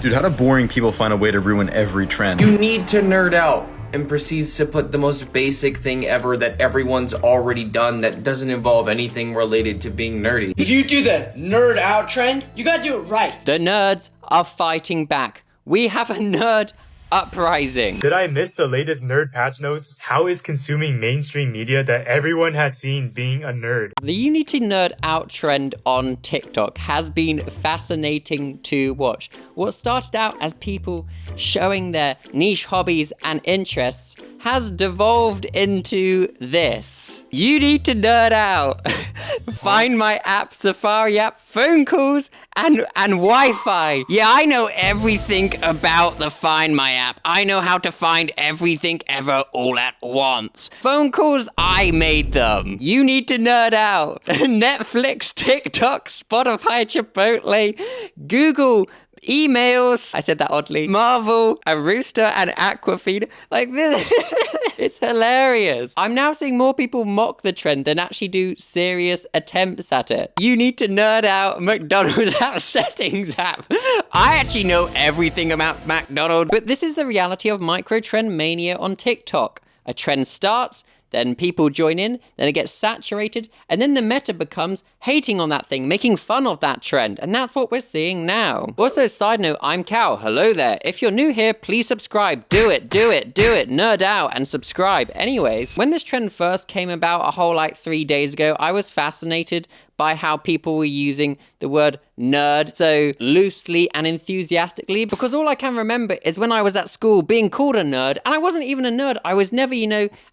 Dude, how do boring people find a way to ruin every trend? You need to nerd out, and proceeds to put the most basic thing ever that everyone's already done that doesn't involve anything related to being nerdy. If you do the nerd out trend, you gotta do it right. The nerds are fighting back. We have a nerd uprising. Did I miss the latest nerd patch notes? How is consuming mainstream media that everyone has seen being a nerd? The you need to nerd out trend on TikTok has been fascinating to watch. What started out as people showing their niche hobbies and interests has devolved into this. You need to nerd out. Find my app, Safari app, phone calls, and Wi-Fi. Yeah, I know everything about the Find My app. I know how to find everything ever all at once. Phone calls, I made them. You need to nerd out. Netflix, TikTok, Spotify, Chipotle, Google, emails, I said that oddly, Marvel, a rooster, and Aquafeed. Like this, it's hilarious. I'm now seeing more people mock the trend than actually do serious attempts at it. You need to nerd out McDonald's app settings app. I actually know everything about McDonald's, but this is the reality of micro trend mania on TikTok. A trend starts, then people join in, then it gets saturated, and then the meta becomes hating on that thing, making fun of that trend, and that's what we're seeing now. Also, side note, I'm Cal. Hello there. If you're new here, please subscribe. Do it, nerd out and subscribe. Anyways, when this trend first came about a whole 3 days ago, I was fascinated by how people were using the word nerd so loosely and enthusiastically, because all I can remember is when I was at school being called a nerd, and I wasn't even a nerd. I was never,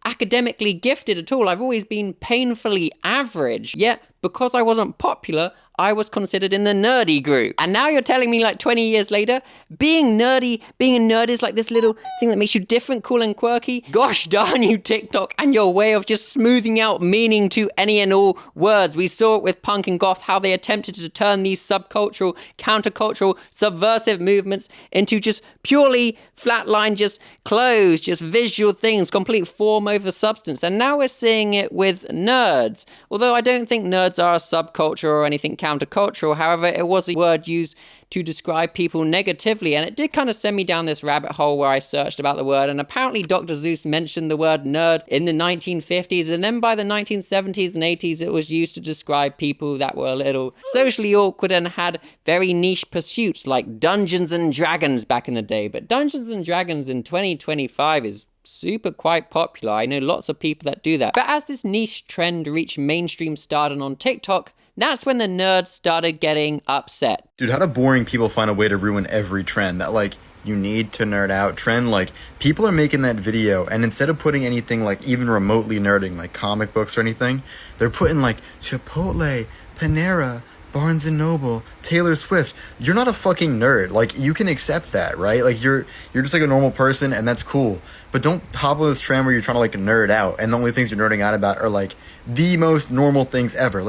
academically gifted at all. I've always been painfully average. Yet, because I wasn't popular, I was considered in the nerdy group. And now you're telling me 20 years later, being a nerd is like this little thing that makes you different, cool, and quirky? Gosh darn you, TikTok, and your way of just smoothing out meaning to any and all words. We saw it with punk and goth, how they attempted to turn these subcultural, countercultural, subversive movements into just purely flatline, just clothes, just visual things, complete form over substance. And now we're seeing it with nerds. Although I don't think nerds are a subculture or anything countercultural. However, it was a word used to describe people negatively, and it did kind of send me down this rabbit hole where I searched about the word, and apparently Dr. Zeus mentioned the word nerd in the 1950s, and then by the 1970s and 80s it was used to describe people that were a little socially awkward and had very niche pursuits like Dungeons and Dragons back in the day. But Dungeons and Dragons in 2025 is super quite popular. I know lots of people that do that. But as this niche trend reached mainstream stardom on TikTok, that's when the nerds started getting upset. Dude, how do boring people find a way to ruin every trend? That you need to nerd out trend? People are making that video, and instead of putting anything even remotely nerding, like comic books or anything, they're putting Chipotle, Panera, Barnes & Noble, Taylor Swift. You're not a fucking nerd. You can accept that, right? You're just a normal person, and that's cool. But don't hop on this trend where you're trying to nerd out, and the only things you're nerding out about are the most normal things ever.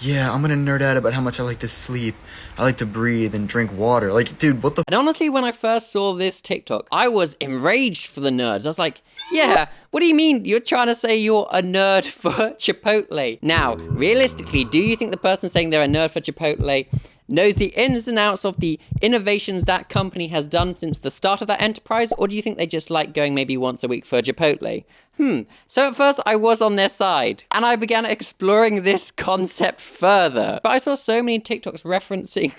Yeah, I'm gonna nerd out about how much I like to sleep, I like to breathe and drink water. Dude, what the And honestly, when I first saw this TikTok, I was enraged for the nerds. I was like, yeah, what do you mean you're trying to say you're a nerd for Chipotle? Now, realistically, do you think the person saying they're a nerd for Chipotle knows the ins and outs of the innovations that company has done since the start of that enterprise, or do you think they just like going maybe once a week for Chipotle? So at first I was on their side, and I began exploring this concept further. But I saw so many TikToks referencing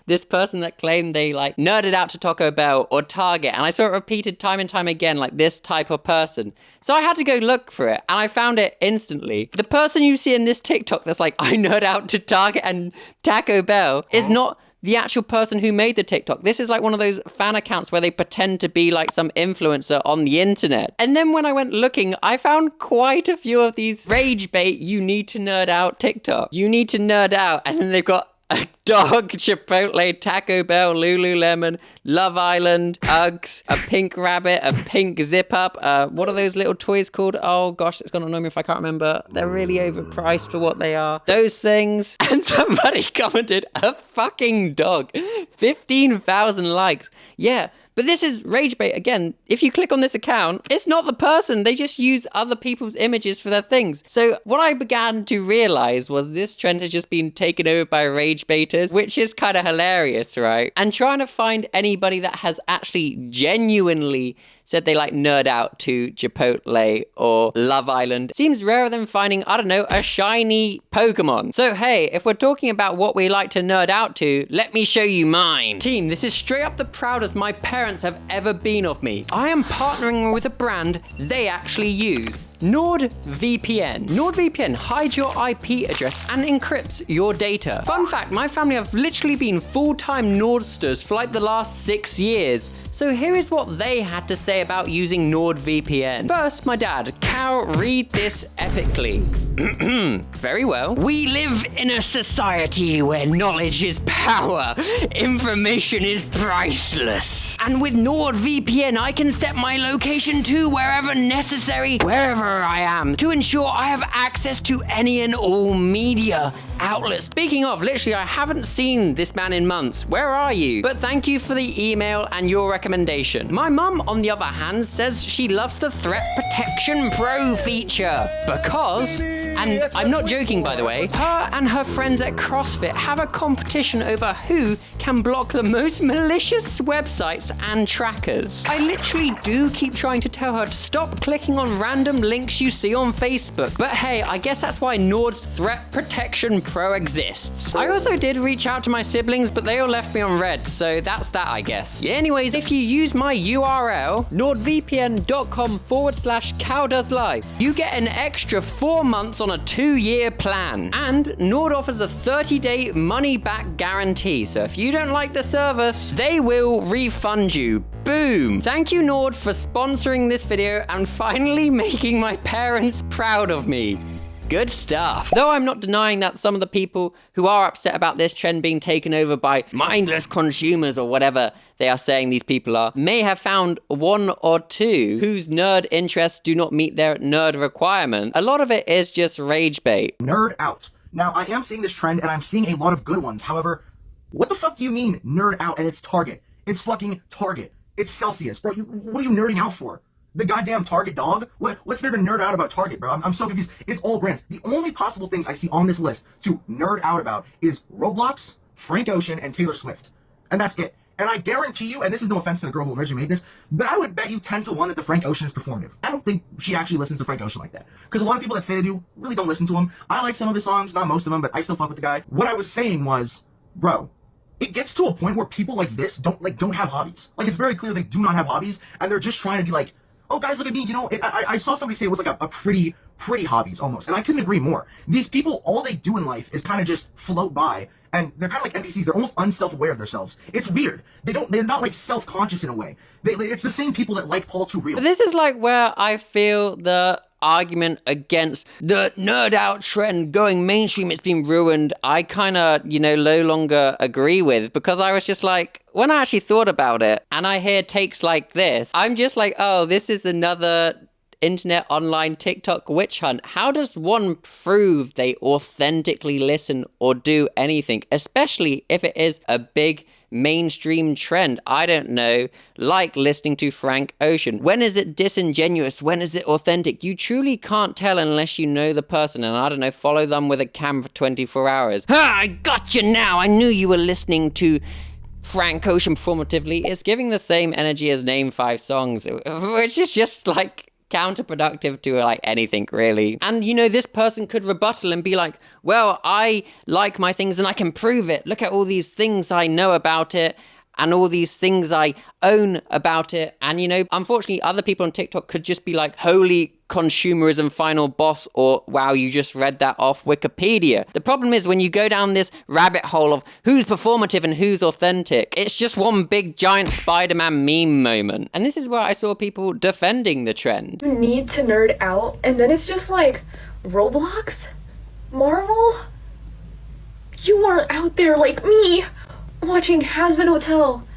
this person that claimed they nerded out to Taco Bell or Target, and I saw it repeated time and time again, this type of person. So I had to go look for it, and I found it instantly. The person you see in this TikTok that's I nerd out to Target and Taco Bell is not the actual person who made the TikTok. This is one of those fan accounts where they pretend to be some influencer on the internet. And then when I went looking, I found quite a few of these rage bait you need to nerd out TikTok. You need to nerd out, and then they've got a dog, Chipotle, Taco Bell, Lululemon, Love Island, Uggs, a pink rabbit, a pink zip-up. What are those little toys called? Oh gosh, it's gonna annoy me if I can't remember. They're really overpriced for what they are. Those things. And somebody commented, a fucking dog. 15,000 likes. Yeah, But this is rage bait again. If you click on this account, it's not the person. They just use other people's images for their things. So what I began to realize was this trend has just been taken over by rage baiters, which is kind of hilarious, right? And trying to find anybody that has actually genuinely said they like nerd out to Chipotle or Love Island seems rarer than finding, I don't know, a shiny Pokemon. So hey, if we're talking about what we like to nerd out to, let me show you mine. Team, this is straight up the proudest my parents have ever been of me. I am partnering with a brand they actually use. NordVPN. NordVPN hides your IP address and encrypts your data. Fun fact, my family have literally been full-time Nordsters for like the last 6 years. So here is what they had to say about using NordVPN. First, my dad, Cal, read this epically. Very well. We live in a society where knowledge is power, information is priceless. And with NordVPN, I can set my location to wherever necessary, wherever I am, to ensure I have access to any and all media outlets. Speaking of, literally, I haven't seen this man in months. Where are you? But thank you for the email and your recommendation. My mum, on the other hand, says she loves the Threat Protection Pro feature because, and I'm not joking by the way, her and her friends at CrossFit have a competition over who can block the most malicious websites and trackers. I literally do keep trying to tell her to stop clicking on random links you see on Facebook. But hey, I guess that's why Nord's Threat Protection Pro exists. I also did reach out to my siblings, but they all left me on red, so that's that, I guess. Yeah, anyways, if you use my URL, nordvpn.com/cowdoeslive, you get an extra 4 months on a 2-year plan. And Nord offers a 30-day money-back guarantee, so if you don't like the service, they will refund you. Boom! Thank you, Nord, for sponsoring this video and finally making my parents proud of me. Good stuff. Though I'm not denying that some of the people who are upset about this trend being taken over by mindless consumers or whatever they are saying these people are, may have found one or two whose nerd interests do not meet their nerd requirement. A lot of it is just rage bait. Nerd out. Now, I am seeing this trend and I'm seeing a lot of good ones. However, what the fuck do you mean nerd out and it's Target? It's fucking Target. It's Celsius. Bro, what are you nerding out for? The goddamn Target dog? What's there to nerd out about Target, bro? I'm so confused. It's all brands. The only possible things I see on this list to nerd out about is Roblox, Frank Ocean, and Taylor Swift. And that's it. And I guarantee you, and this is no offense to the girl who originally made this, but I would bet you 10 to 1 that the Frank Ocean is performative. I don't think she actually listens to Frank Ocean like that. Because a lot of people that say they do really don't listen to him. I like some of his songs, not most of them, but I still fuck with the guy. What I was saying was, bro, it gets to a point where people like this don't have hobbies. Like, it's very clear they do not have hobbies, and they're just trying to be like, oh, guys, look at me, you know, I saw somebody say it was like a pretty hobbies, almost, and I couldn't agree more. These people, all they do in life is kind of just float by, and they're kind of like NPCs, they're almost unself-aware of themselves. It's weird. They're not, like, self-conscious in a way. It's the same people that like Paul Too Real. But this is, like, where I feel the argument against the nerd out trend going mainstream, it's been ruined, I kind of, no longer agree with, because I was just like, when I actually thought about it and I hear takes like this, I'm just like, oh, this is another internet, online, TikTok witch hunt. How does one prove they authentically listen or do anything, especially if it is a big mainstream trend? I don't know, like listening to Frank Ocean. When is it disingenuous? When is it authentic? You truly can't tell unless you know the person and, I don't know, follow them with a cam for 24 hours. Ha! I got you now! I knew you were listening to Frank Ocean performatively. It's giving the same energy as Name 5 songs, which is just like counterproductive to like anything really. And this person could rebuttal and be like, well, I like my things and I can prove it. Look at all these things I know about it and all these things I own about it. And unfortunately other people on TikTok could just be like, holy consumerism final boss, or wow, you just read that off Wikipedia. The problem is when you go down this rabbit hole of who's performative and who's authentic, it's just one big giant Spider-Man meme moment. And this is where I saw people defending the trend. You need to nerd out, and then it's just like, Roblox? Marvel? You weren't out there like me, watching Hazbin Hotel.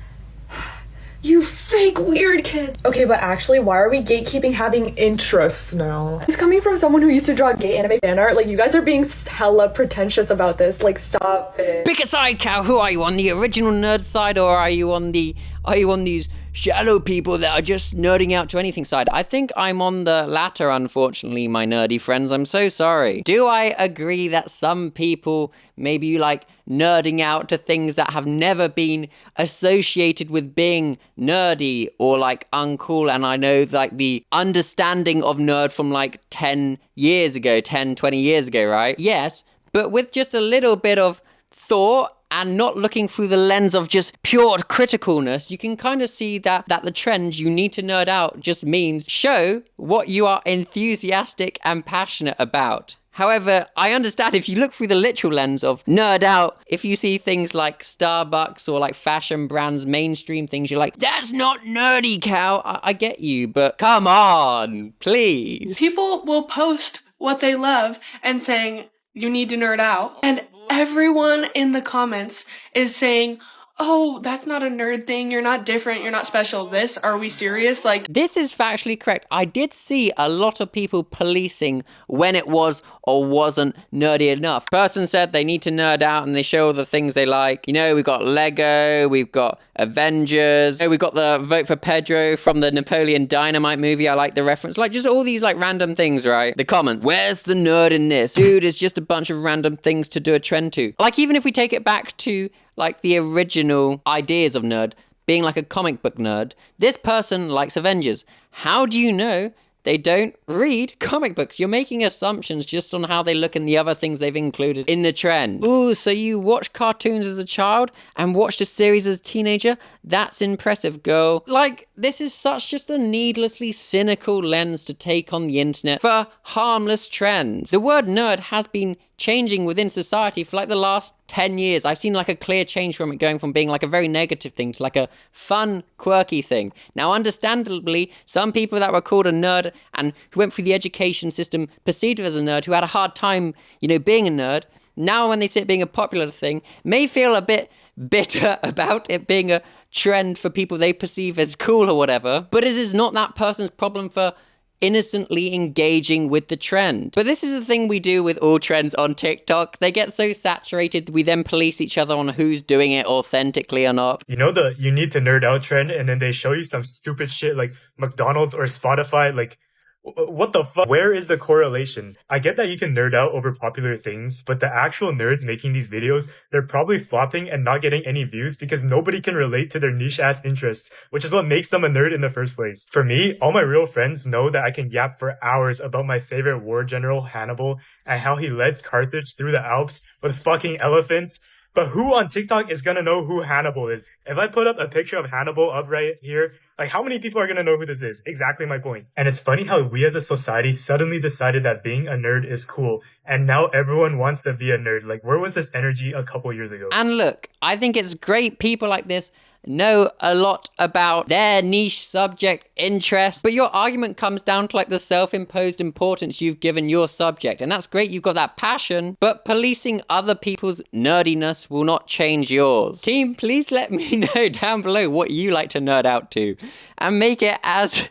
You fake weird kids. Okay, but actually, why are we gatekeeping having interests now? It's coming from someone who used to draw gay anime fan art. Like, you guys are being hella pretentious about this. Like, stop it. Pick a side, Cal. Who are you, on the original nerd side, or are you on these shallow people that are just nerding out to anything side. I think I'm on the latter, unfortunately, my nerdy friends. I'm so sorry. Do I agree that some people maybe like nerding out to things that have never been associated with being nerdy or like uncool? And I know like the understanding of nerd from like 10 years ago, 10, 20 years ago, right? Yes, but with just a little bit of thought and not looking through the lens of just pure criticalness, you can kind of see that the trend you need to nerd out just means show what you are enthusiastic and passionate about. However, I understand if you look through the literal lens of nerd out, if you see things like Starbucks or like fashion brands, mainstream things, you're like, that's not nerdy, Cal. I get you, but come on, please. People will post what they love and saying, you need to nerd out. And everyone in the comments is saying, oh, that's not a nerd thing. You're not different. You're not special. Are we serious? Like, this is factually correct. I did see a lot of people policing when it was or wasn't nerdy enough. Person said they need to nerd out and they show all the things they like. You know, we've got Lego, we've got Avengers, we've got the vote for Pedro from the Napoleon Dynamite movie. I like the reference. Like, just all these like random things, right? The comments. Where's the nerd in this? Dude, it's just a bunch of random things to do a trend to. Like, even if we take it back to like the original ideas of nerd, being like a comic book nerd, this person likes Avengers. How do you know they don't read comic books? You're making assumptions just on how they look and the other things they've included in the trend. Ooh, so you watched cartoons as a child and watched a series as a teenager? That's impressive, girl. Like, this is such just a needlessly cynical lens to take on the internet for harmless trends. The word nerd has been changing within society for like the last 10 years. I've seen like a clear change from it going from being like a very negative thing to like a fun, quirky thing. Now, understandably, some people that were called a nerd and who went through the education system perceived as a nerd, who had a hard time, you know, being a nerd, now when they see it being a popular thing, may feel a bit bitter about it being a trend for people they perceive as cool or whatever, but it is not that person's problem for innocently engaging with the trend. But this is the thing we do with all trends on TikTok. They get so saturated, we then police each other on who's doing it authentically or not. You know the you need to nerd out trend, and then they show you some stupid shit like McDonald's or Spotify. Like, what the fuck? Where is the correlation? I get that you can nerd out over popular things, but the actual nerds making these videos, they're probably flopping and not getting any views because nobody can relate to their niche-ass interests, which is what makes them a nerd in the first place. For me, all my real friends know that I can yap for hours about my favorite war general, Hannibal, and how he led Carthage through the Alps with fucking elephants. But who on TikTok is gonna know who Hannibal is? If I put up a picture of Hannibal up right here, like, how many people are gonna know who this is? Exactly my point. And it's funny how we as a society suddenly decided that being a nerd is cool, and now everyone wants to be a nerd. Like, where was this energy a couple years ago? And look, I think it's great people like this know a lot about their niche subject interest, but your argument comes down to like the self-imposed importance you've given your subject, and that's great, you've got that passion, but policing other people's nerdiness will not change yours. Team, please let me know down below what you like to nerd out to, and make it as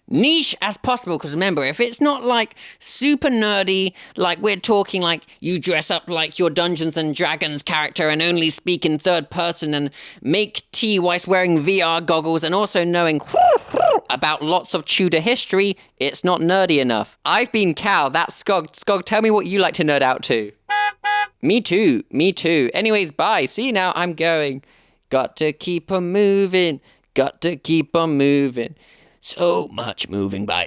niche as possible, because remember, if it's not like super nerdy, like we're talking like you dress up like your Dungeons and Dragons character and only speak in third person and make tea whilst wearing VR goggles and also knowing about lots of Tudor history, it's not nerdy enough. I've been Cal, that's Skog. Skog, tell me what you like to nerd out to. Me too. Anyways, bye. See you now, I'm going. Got to keep on moving. So much moving by.